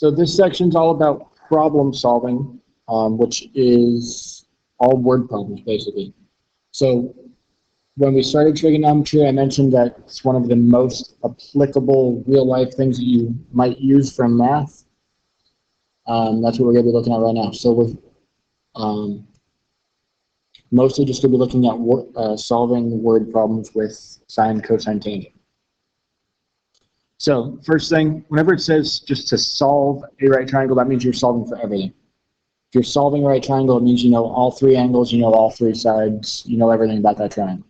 So this section's all about problem solving, which is all word problems, basically. So when we started trigonometry, I mentioned that it's one of the most applicable real-life things that you might use from math. That's what we're going to be looking at right now. So we're mostly just going to be looking at solving word problems with sine, cosine, tangent. So first thing, whenever it says just to solve a right triangle, that means you're solving for everything. If you're solving a right triangle, it means you know all three angles, you know all three sides, you know everything about that triangle.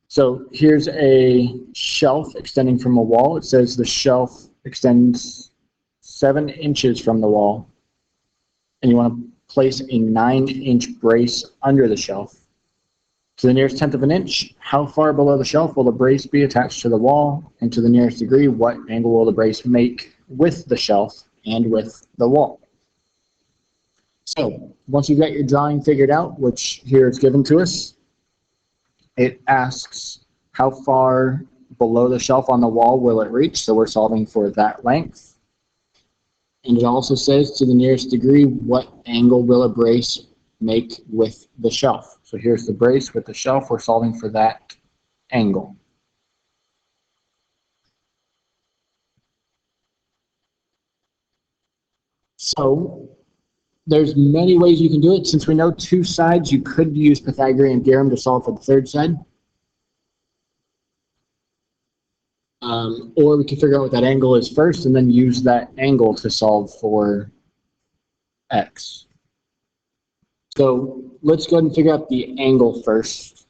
So here's a shelf extending from a wall. It says the shelf extends 7 inches from the wall, and you want to place a 9-inch brace under the shelf. To the nearest tenth of an inch, how far below the shelf will the brace be attached to the wall? And to the nearest degree, what angle will the brace make with the shelf and with the wall? So once you've got your drawing figured out, which here is given to us, it asks how far below the shelf on the wall will it reach, so we're solving for that length. And it also says to the nearest degree, what angle will a brace make with the shelf. So here's the brace with the shelf, we're solving for that angle. So there's many ways you can do it. Since we know two sides, you could use Pythagorean theorem to solve for the third side. Or we can figure out what that angle is first and then use that angle to solve for x. So let's go ahead and figure out the angle first.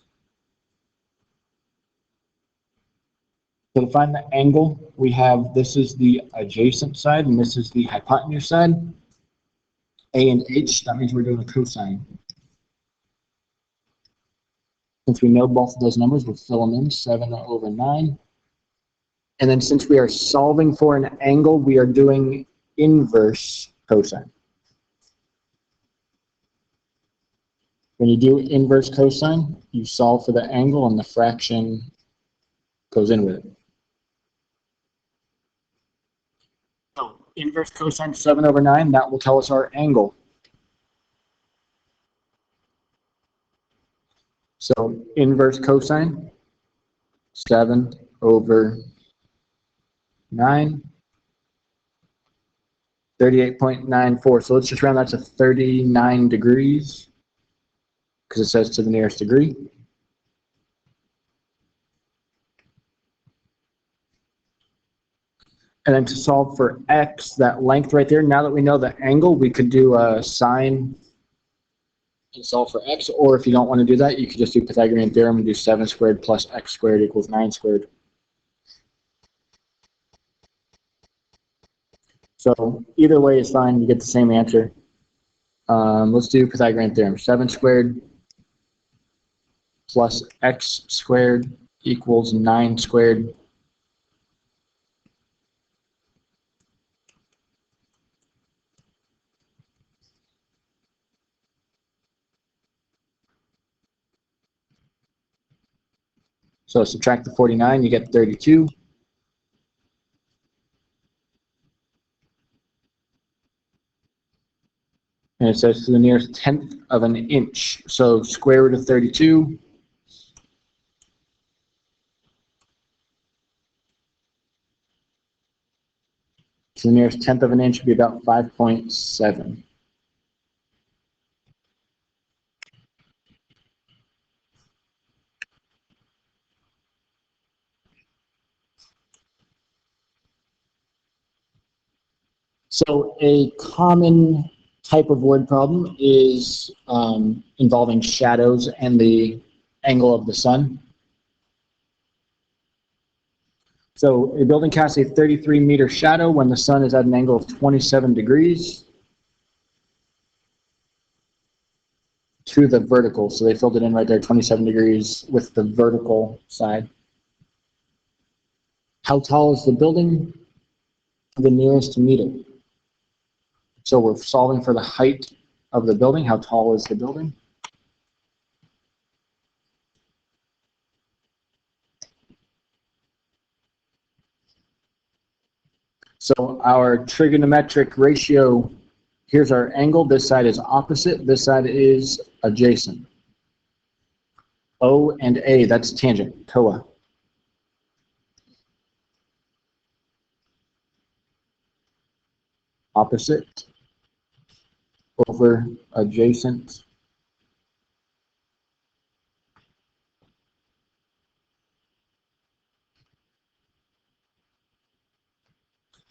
So to find the angle, we have this is the adjacent side and this is the hypotenuse side. A and H, that means we're doing a cosine. Since we know both of those numbers, we'll fill them in, 7/9. And then since we are solving for an angle, we are doing inverse cosine. When you do inverse cosine, you solve for the angle and the fraction goes in with it. So inverse cosine 7/9, that will tell us our angle. So inverse cosine, 7/9, 38.94. So let's just round that to 39 degrees because it says to the nearest degree. And then to solve for x, that length right there, now that we know the angle, we could do a sine and solve for x, or if you don't want to do that, you could just do Pythagorean theorem and do 7 squared plus x squared equals 9 squared. So either way is fine, you get the same answer. Let's do Pythagorean theorem. 7 squared plus x squared equals 9 squared. So subtract the 49, you get 32. And it says to the nearest tenth of an inch. So square root of 32. To the nearest tenth of an inch would be about 5.7. So a common type of word problem is involving shadows and the angle of the sun. So a building casts a 33-meter shadow when the sun is at an angle of 27 degrees to the vertical. So they filled it in right there, 27 degrees with the vertical side. How tall is the building? The nearest meter. So we're solving for the height of the building. How tall is the building? . So our trigonometric ratio, here's our angle. This side is opposite. This side is adjacent. O and A, that's tangent, TOA. Opposite over adjacent.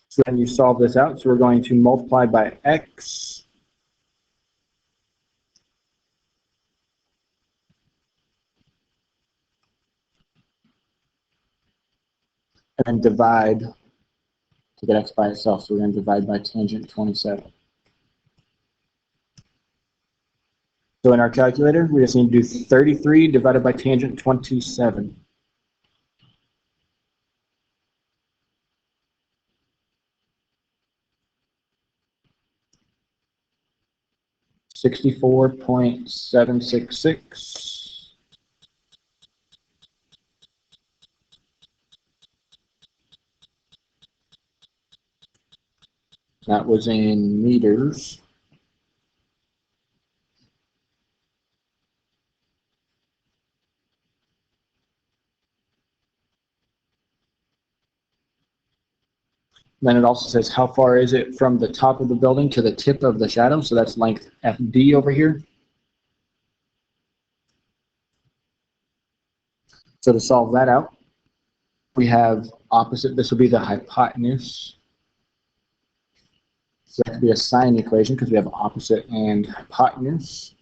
So then you solve this out. So we're going to multiply by x. And then divide to get x by itself. So we're going to divide by tangent 27. So in our calculator, we just need to do 33 divided by tangent 27. 64.766. That was in meters. Then it also says how far is it from the top of the building to the tip of the shadow. So that's length FD over here. So to solve that out, we have opposite. This will be the hypotenuse. So that could be a sine equation because we have opposite and hypotenuse.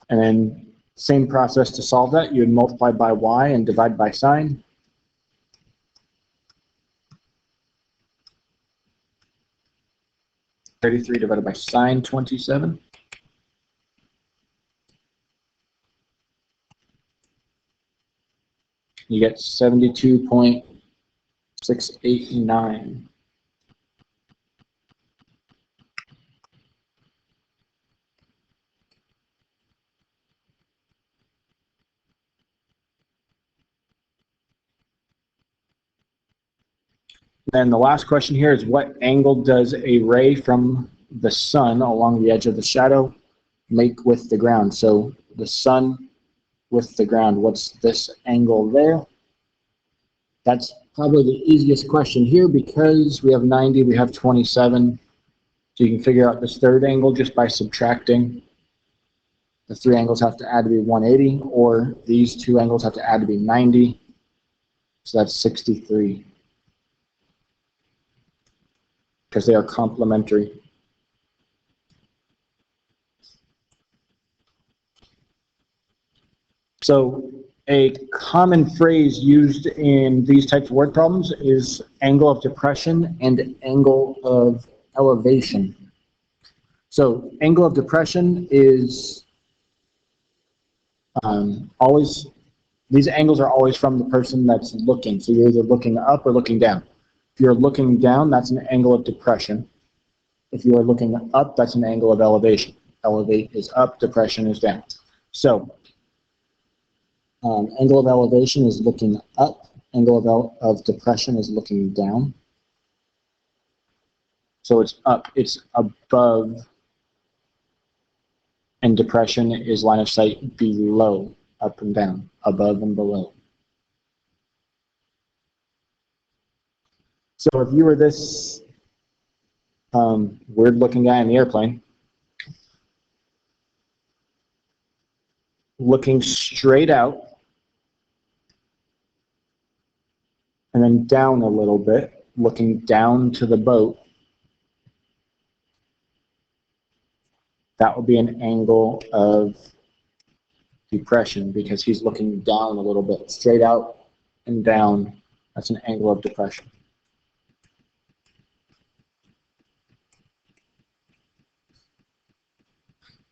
And then same process to solve that. You would multiply by y and divide by sine. (33 divided by sine 27). You get 72.689. Then the last question here is, what angle does a ray from the sun along the edge of the shadow make with the ground? So the sun with the ground, what's this angle there? That's probably the easiest question here because we have 90, we have 27. So you can figure out this third angle just by subtracting. The three angles have to add to be 180, or these two angles have to add to be 90. So that's 63. Because they are complementary. So a common phrase used in these types of word problems is angle of depression and angle of elevation. So angle of depression is always, these angles are always from the person that's looking. So you're either looking up or looking down. If you're looking down, that's an angle of depression. If you are looking up, that's an angle of elevation. Elevate is up, depression is down. So angle of elevation is looking up. Angle of depression is looking down. So it's up, it's above, and depression is line of sight below, up and down, above and below. So if you were this weird looking guy in the airplane, looking straight out, and then down a little bit, looking down to the boat, that would be an angle of depression because he's looking down a little bit, straight out and down. That's an angle of depression.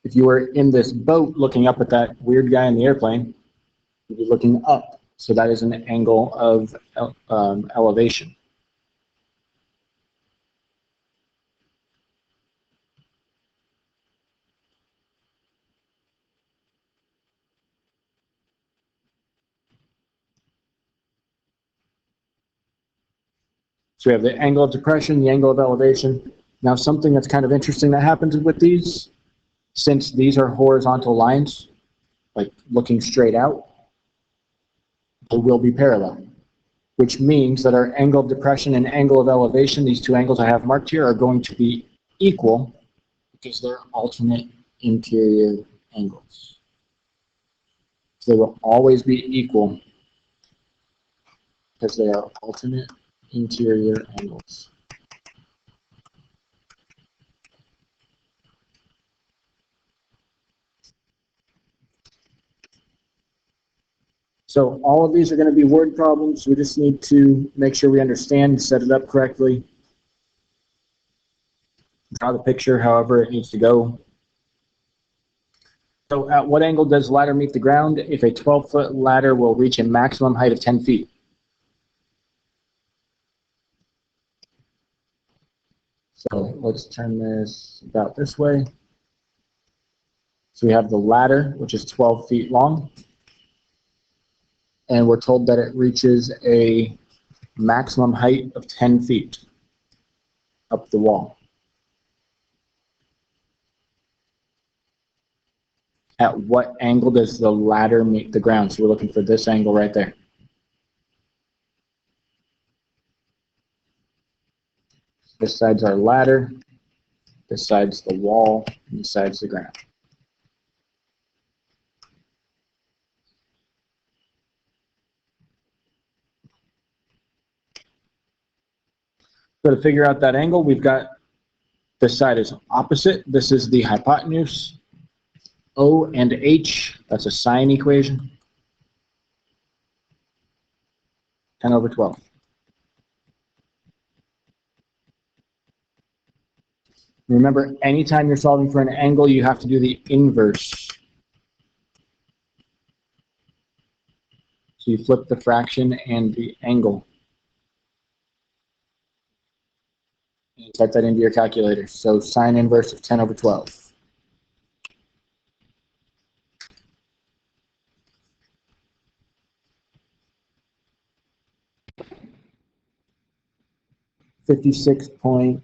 If you were in this boat looking up at that weird guy in the airplane, you'd be looking up. So that is an angle of elevation. So we have the angle of depression, the angle of elevation. Now something that's kind of interesting that happens with these, since these are horizontal lines, like looking straight out, they will be parallel, which means that our angle of depression and angle of elevation, these two angles I have marked here, are going to be equal because they're alternate interior angles. So they will always be equal because they are alternate interior angles. So all of these are going to be word problems. We just need to make sure we understand, set it up correctly, draw the picture however it needs to go. So at what angle does the ladder meet the ground? If a 12-foot ladder will reach a maximum height of 10 feet. So let's turn this about this way. So we have the ladder, which is 12 feet long. And we're told that it reaches a maximum height of 10 feet up the wall. At what angle does the ladder meet the ground? So we're looking for this angle right there. This side's our ladder, this side's the wall, and this side's the ground. So to figure out that angle, we've got this side is opposite. This is the hypotenuse. O and H, that's a sine equation. 10 over 12. Remember, anytime you're solving for an angle, you have to do the inverse. So you flip the fraction and the angle. And type that into your calculator. So sine inverse of 10 over 12. $56.4.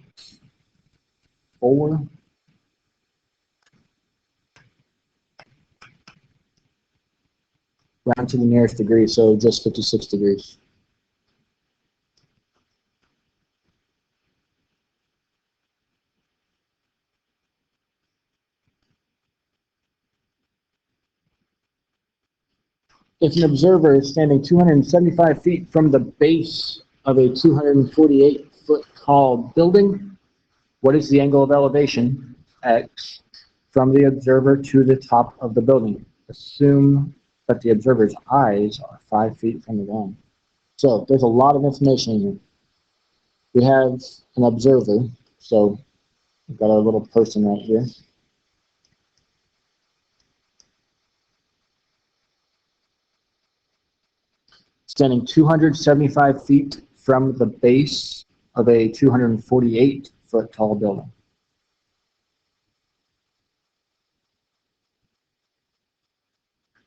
Round to the nearest degree, so just 56 degrees. If an observer is standing 275 feet from the base of a 248-foot tall building, what is the angle of elevation, x, from the observer to the top of the building? Assume that the observer's eyes are 5 feet from the ground. So there's a lot of information in here. We have an observer, so we've got our little person right here. Standing 275 feet from the base of a 248-foot tall building.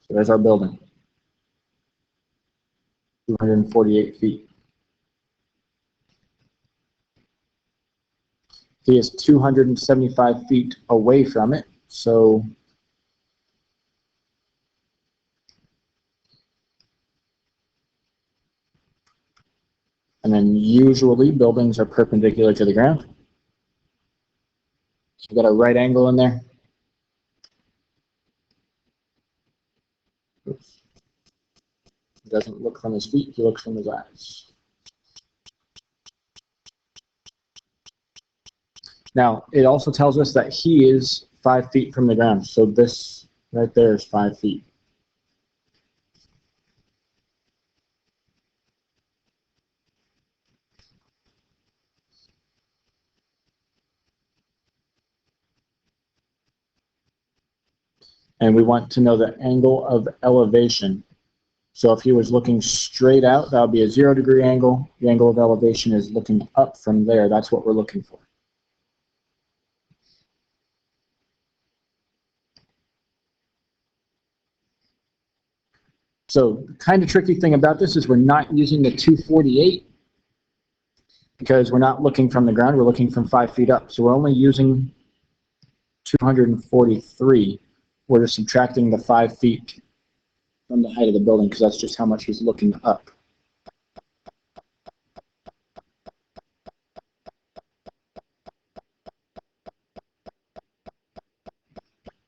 So there's our building, 248 feet. He is 275 feet away from it, so and then usually buildings are perpendicular to the ground. So we've got a right angle in there. Oops. He doesn't look from his feet, he looks from his eyes. Now, it also tells us that he is 5 feet from the ground, so this right there is 5 feet. And we want to know the angle of elevation. So if he was looking straight out, that would be a 0-degree angle. The angle of elevation is looking up from there. That's what we're looking for. So the kind of tricky thing about this is we're not using the 248 because we're not looking from the ground, we're looking from 5 feet up. So we're only using 243. We're just subtracting the 5 feet from the height of the building because that's just how much he's looking up.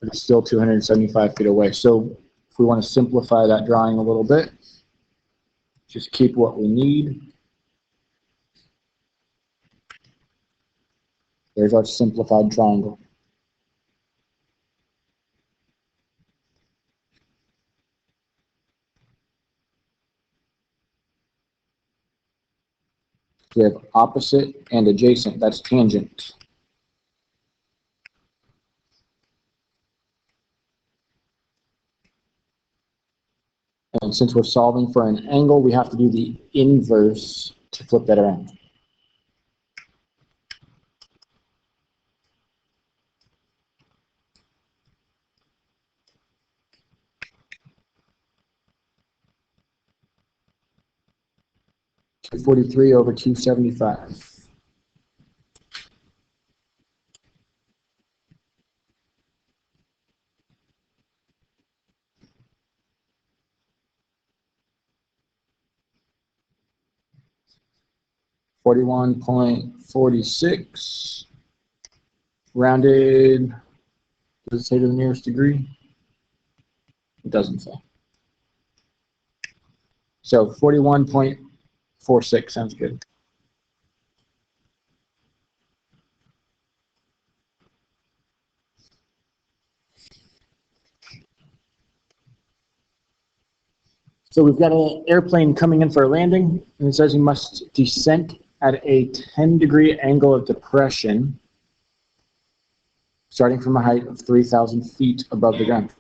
But it's still 275 feet away. So if we want to simplify that drawing a little bit, just keep what we need. There's our simplified triangle. We have opposite and adjacent. That's tangent. And since we're solving for an angle, we have to do the inverse to flip that around. $243 over $275. $41.46 rounded. Does it say to the nearest degree? It doesn't say. So 41.46 sounds good. So we've got an airplane coming in for a landing, and it says he must descend at a 10-degree angle of depression, starting from a height of 3,000 feet above the ground.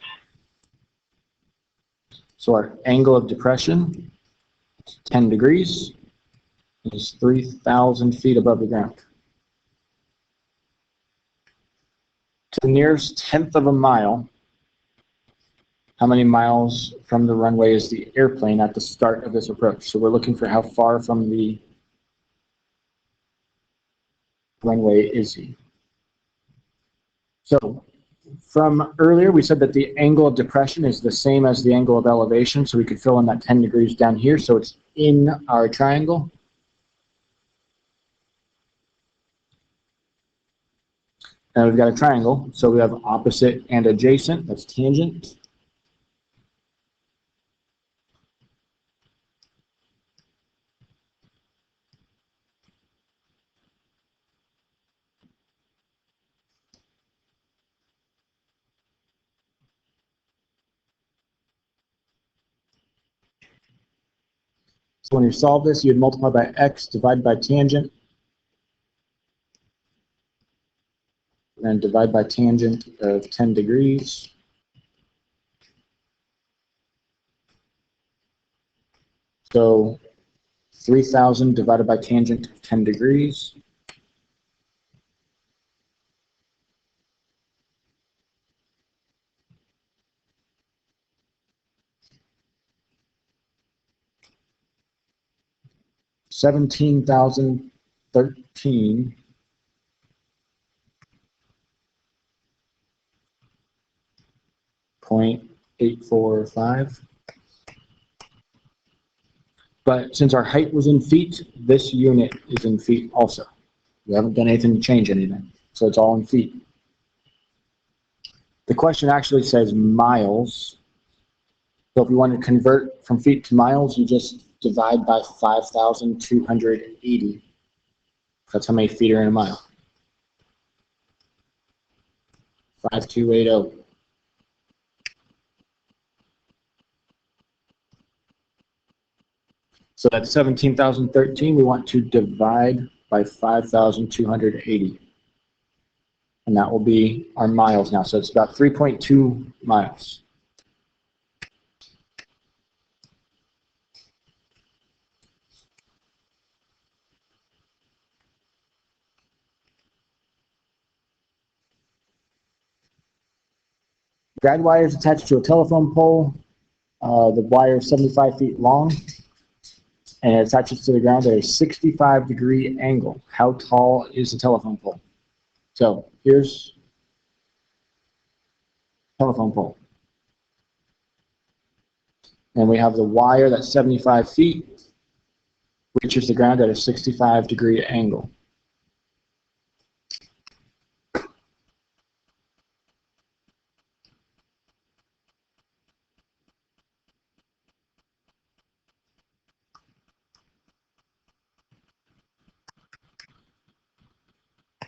So our angle of depression, 10 degrees, is 3,000 feet above the ground. To the nearest tenth of a mile, how many miles from the runway is the airplane at the start of this approach? So we're looking for how far from the runway is he. So from earlier, we said that the angle of depression is the same as the angle of elevation, so we could fill in that 10 degrees down here, so it's in our triangle. And we've got a triangle, so we have opposite and adjacent, that's tangent. So when you solve this, you'd multiply by x, divide by tangent, and divide by tangent of 10 degrees. So 3,000 divided by tangent of 10 degrees. $17,013.845. But since our height was in feet, this unit is in feet also. We haven't done anything to change anything, so it's all in feet. The question actually says miles. So if you want to convert from feet to miles, you just divide by 5,280. That's how many feet are in a mile. 5280. So that's 17,013. We want to divide by 5,280. And that will be our miles now. So it's about 3.2 miles. Guide wire is attached to a telephone pole. The wire is 75 feet long. and it attaches to the ground at a 65-degree angle. How tall is the telephone pole? So here's telephone pole. And we have the wire that's 75 feet, reaches the ground at a 65-degree angle.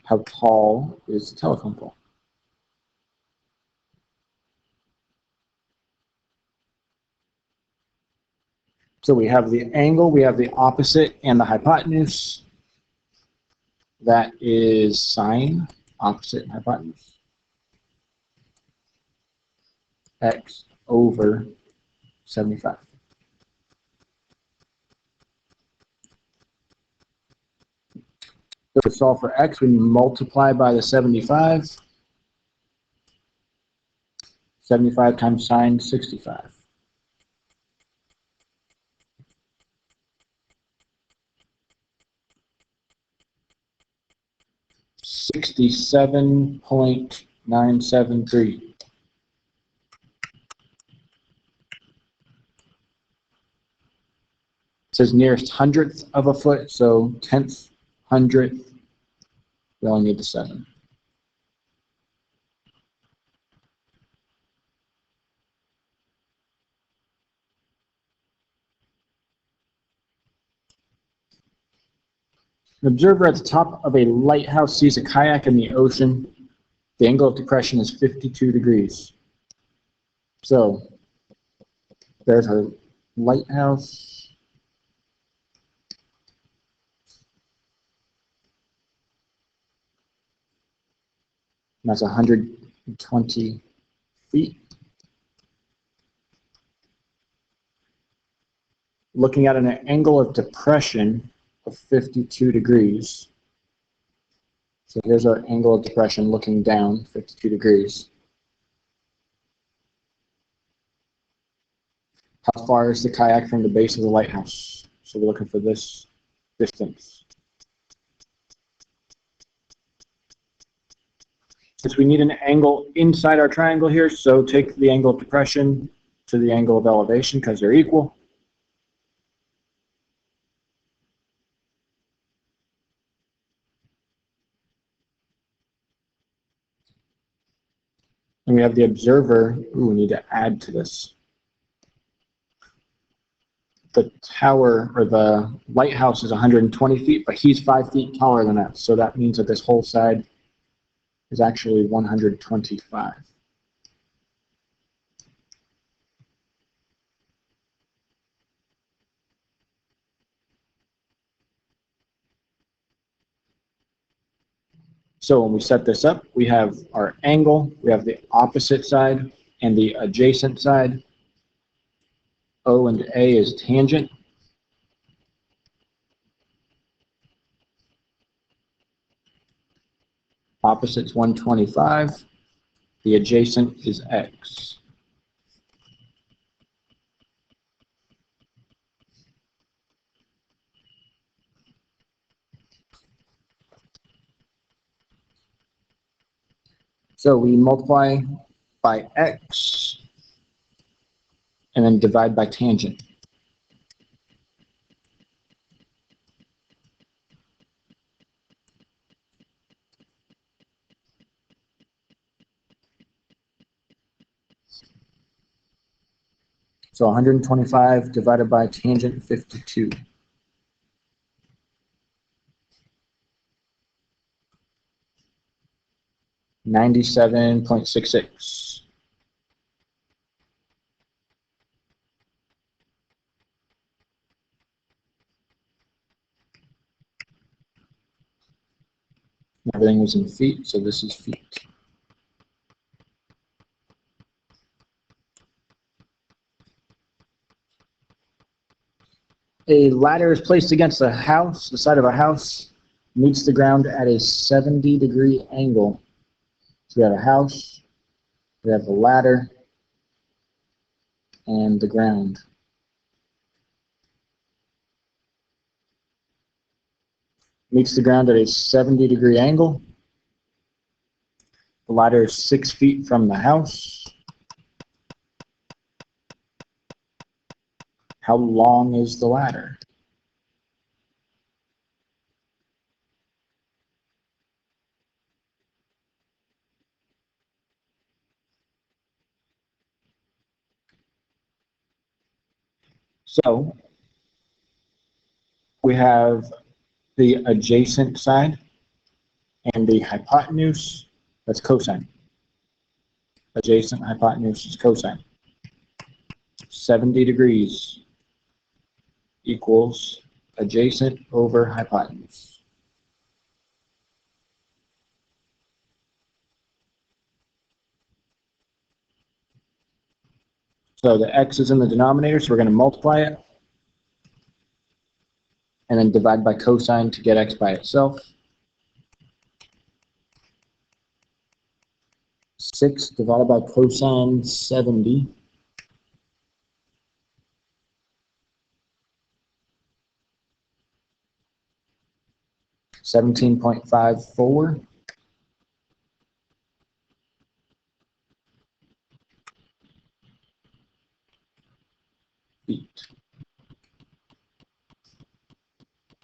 How tall is the telephone pole? So we have the angle, we have the opposite, and the hypotenuse. That is sine, opposite, and hypotenuse. X over 75. So to solve for x, we multiply by the 75. 75 times sine 65. 67.973. It says nearest hundredth of a foot, so tenth, hundredth, we only need the 7. An observer at the top of a lighthouse sees a kayak in the ocean. The angle of depression is 52 degrees. So there's our lighthouse. And that's 120 feet. Looking at an angle of depression of 52 degrees. So here's our angle of depression looking down, 52 degrees. How far is the kayak from the base of the lighthouse? So we're looking for this distance. Since we need an angle inside our triangle here, so take the angle of depression to the angle of elevation because they're equal. And we have the observer. Ooh, we need to add to this. The tower or the lighthouse is 120 feet, but he's 5 feet taller than us. So that means that this whole side is actually 125. So when we set this up, we have our angle, we have the opposite side and the adjacent side. O and A is tangent. Opposite's 125. The adjacent is X. So we multiply by X and then divide by tangent. So 125 divided by tangent 52. 97.66. Everything was in feet, so this is feet. A ladder is placed against the house, the side of a house, meets the ground at a 70-degree angle. So we have a house, we have the ladder, and the ground. meets the ground at a 70-degree angle. The ladder is 6 feet from the house. How long is the ladder? So we have the adjacent side and the hypotenuse, that's cosine. Adjacent hypotenuse is cosine. 70 degrees equals adjacent over hypotenuse. So the x is in the denominator, so we're going to multiply it and then divide by cosine to get x by itself. 6 divided by cosine 70 . 17.54.